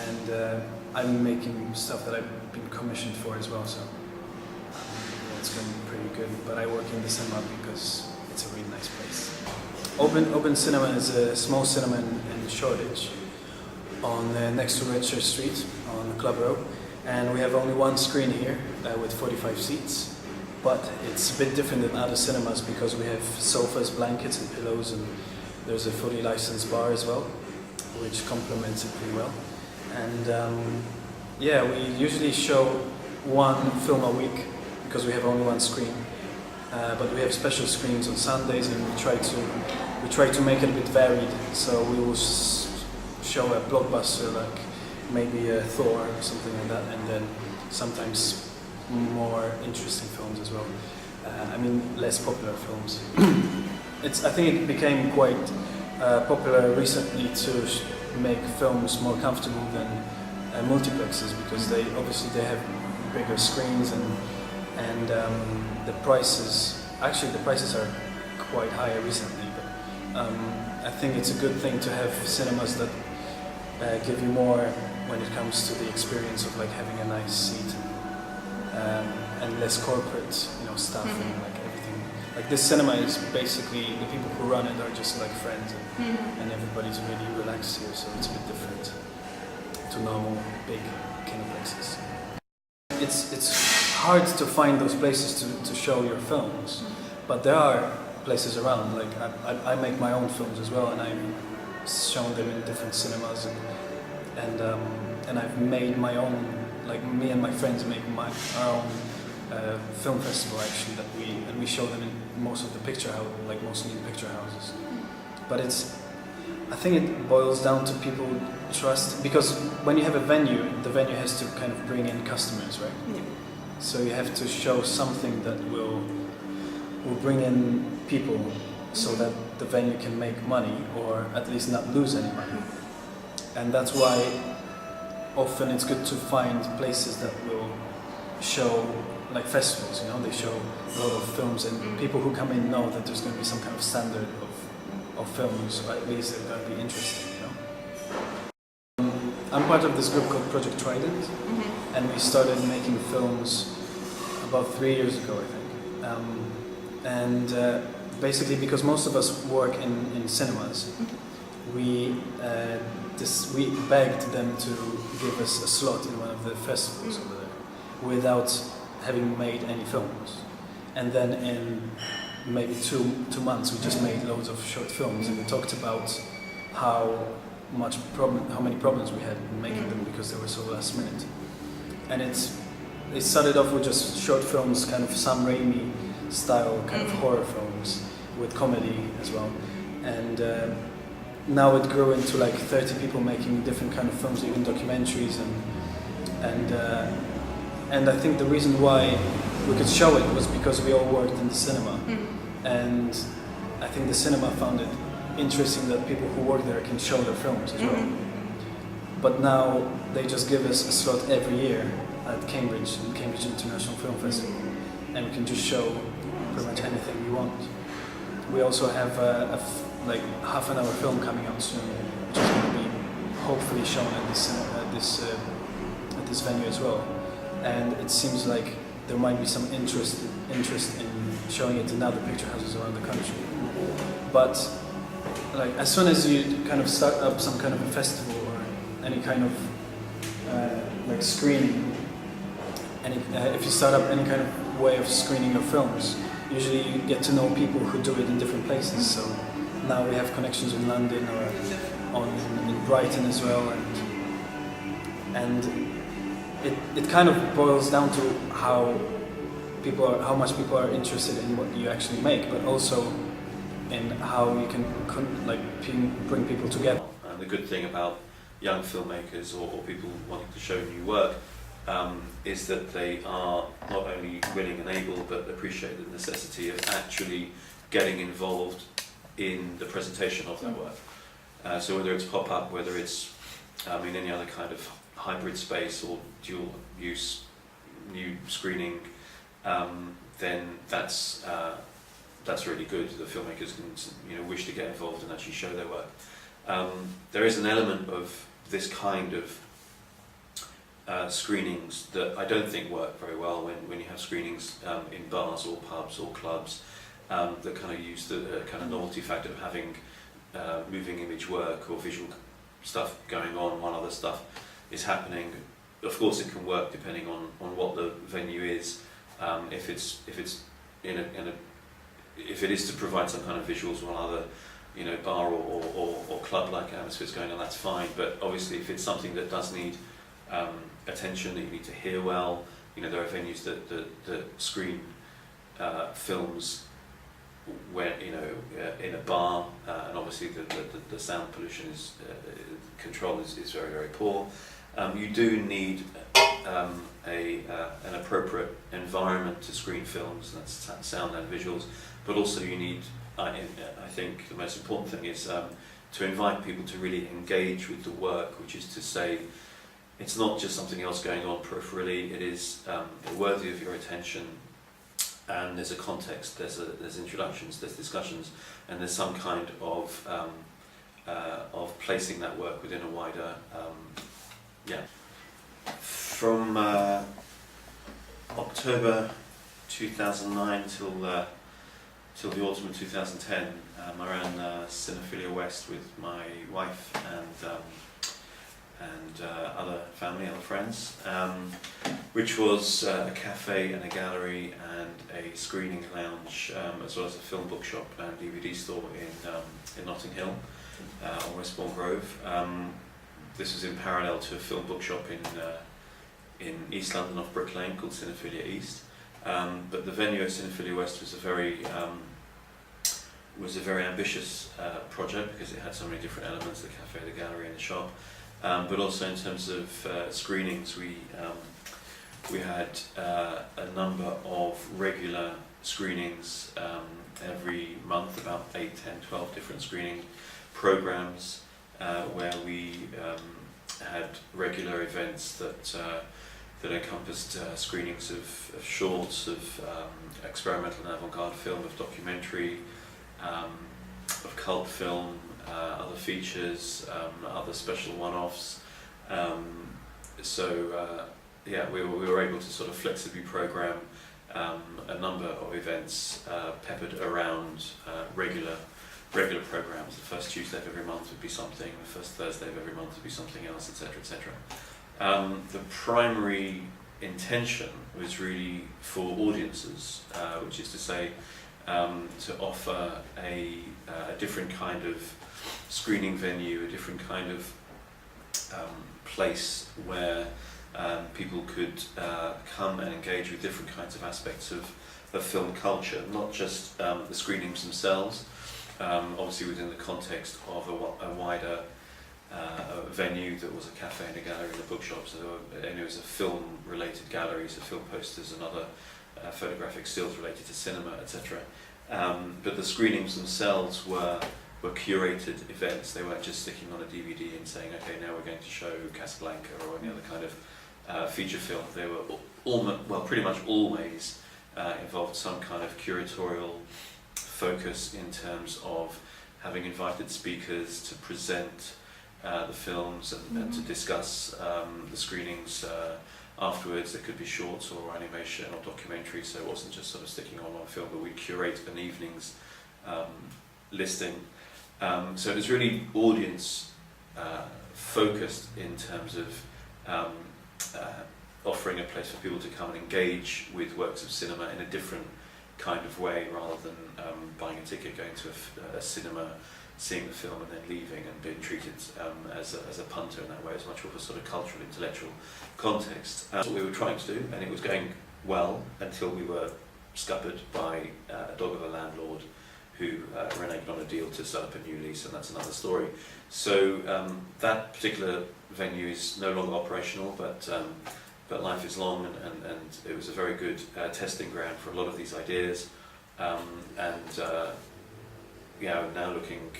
and I'm making stuff that I've been commissioned for as well, so it's going pretty good. But I work in the cinema because it's a really nice place. Open Cinema is a small cinema in Shoreditch, on next to Red Shirt Street on Club Row, and we have only one screen here with 45 seats. But it's a bit different than other cinemas because we have sofas, blankets, and pillows, and there's a fully licensed bar as well, which complements it pretty well. And yeah, we usually show one film a week because we have only one screen. But we have special screens on Sundays, and we try to make it a bit varied. So we will show a blockbuster like maybe a Thor or something like that, and then sometimes more interesting films as well. I mean, less popular films. I think it became quite popular recently to make films more comfortable than multiplexes, because they have bigger screens, and the prices are quite higher recently. But I think it's a good thing to have cinemas that give you more when it comes to the experience of like having a nice seat. And less corporate, stuff and like everything. Like this cinema is basically, the people who run it are just like friends, and everybody's really relaxed here, so it's a bit different to normal big kineplexes. It's hard to find those places to show your films, but there are places around. Like I make my own films as well, and I've shown them in different cinemas, and I've made my own. Like me and my friends make our own film festival actually we show them in most of the mostly in picture houses. But I think it boils down to people trust, because when you have a venue, the venue has to kind of bring in customers, right? Yeah. So you have to show something that will bring in people, so that the venue can make money, or at least not lose any money. And that's why often it's good to find places that will show, like festivals, they show a lot of films, and people who come in know that there's going to be some kind of standard of films, or at least they're going to be interesting, I'm part of this group called Project Trident, and we started making films about 3 years ago, I think. Basically because most of us work in cinemas, we begged them to give us a slot in one of the festivals over there without having made any films. And then in maybe two months we just made loads of short films, and we talked about how many problems we had in making them because they were so last minute. And it started off with just short films, kind of Sam Raimi style kind of horror films with comedy as well. And now it grew into like 30 people making different kind of films, even documentaries, and I think the reason why we could show it was because we all worked in the cinema, and I think the cinema found it interesting that people who work there can show their films as well. But now they just give us a slot every year at Cambridge International Film Festival, and we can just show pretty much anything we want. We also have like half-an-hour film coming out soon, which is going to be hopefully shown at this venue as well. And it seems like there might be some interest in showing it in other picture houses around the country. But like as soon as you kind of start up some kind of a festival or any kind of like screening, if you start up any kind of way of screening your films, usually you get to know people who do it in different places. So now we have connections in London or in Brighton as well, and it kind of boils down to how much people are interested in what you actually make, but also in how you can bring people together. And the good thing about young filmmakers or people wanting to show new work is that they are not only willing and able, but appreciate the necessity of actually getting involved in the presentation of their work. So whether it's pop-up, whether it's any other kind of hybrid space or dual use new screening, then that's really good. The filmmakers can wish to get involved and actually show their work. There is an element of this kind of screenings that I don't think work very well when you have screenings in bars or pubs or clubs that kind of use the kind of novelty factor of having moving image work or visual stuff going on while other stuff is happening. Of course, it can work depending on what the venue is. If it is to provide some kind of visuals while other, bar or club-like atmospheres going on, that's fine. But obviously, if it's something that does need attention, that you need to hear well, there are venues that screen films where in a bar, and obviously the sound pollution control is very, very poor. You do need an appropriate environment to screen films, that's sound and visuals, but also you need, I think the most important thing is to invite people to really engage with the work, which is to say, it's not just something else going on peripherally, it is worthy of your attention, and there's a context, there's introductions, there's discussions, and there's some kind of placing that work within a wider, From October 2009 till the autumn of 2010, I ran Cinephilia West with my wife and other family, other friends, which was a cafe and a gallery and a screening lounge, as well as a film bookshop and DVD store in Notting Hill on Westbourne Grove. This was in parallel to a film bookshop in East London off Brick Lane called Cinephilia East. But the venue at Cinephilia West was a very ambitious project because it had so many different elements: the cafe, the gallery, and the shop. But also in terms of screenings, we had a number of regular screenings every month, about 8, 10, 12 different screening programs where we had regular events that encompassed screenings of shorts, of experimental and avant-garde film, of documentary, of cult film, other features, other special one-offs. We were able to sort of flexibly program a number of events peppered around regular programs. The first Tuesday of every month would be something, the first Thursday of every month would be something else, etc., etc. The primary intention was really for audiences, which is to say, to offer a different kind of screening venue, a different kind of place where people could come and engage with different kinds of aspects of film culture, not just the screenings themselves, obviously within the context of a wider venue that was a cafe and a gallery and a bookshop, and it was a film-related gallery, so film posters and other photographic stills related to cinema, etc. But the screenings themselves were curated events. They weren't just sticking on a DVD and saying, okay, now we're going to show Casablanca or any other kind of feature film. They were pretty much always involved some kind of curatorial focus in terms of having invited speakers to present the films and to discuss the screenings afterwards. There could be shorts or animation or documentary, so it wasn't just sort of sticking on one film, but we'd curate an evening's listing. So it was really audience focused in terms of offering a place for people to come and engage with works of cinema in a different kind of way, rather than buying a ticket, going to a cinema, seeing the film and then leaving and being treated as a punter in that way. It's much more of a sort of cultural, intellectual context. That's what we were trying to do, and it was going well until we were scuppered by a dog of a landlord who reneged on a deal to set up a new lease, and that's another story. So that particular venue is no longer operational, but life is long, and it was a very good testing ground for a lot of these ideas. Now looking,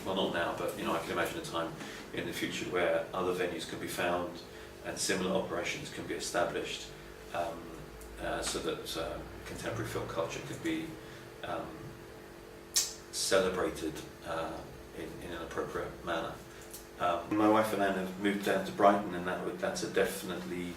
well, not now, but I can imagine a time in the future where other venues can be found and similar operations can be established, so that contemporary film culture could be celebrated in an appropriate manner. My wife and Anne have moved down to Brighton, and that's a definitely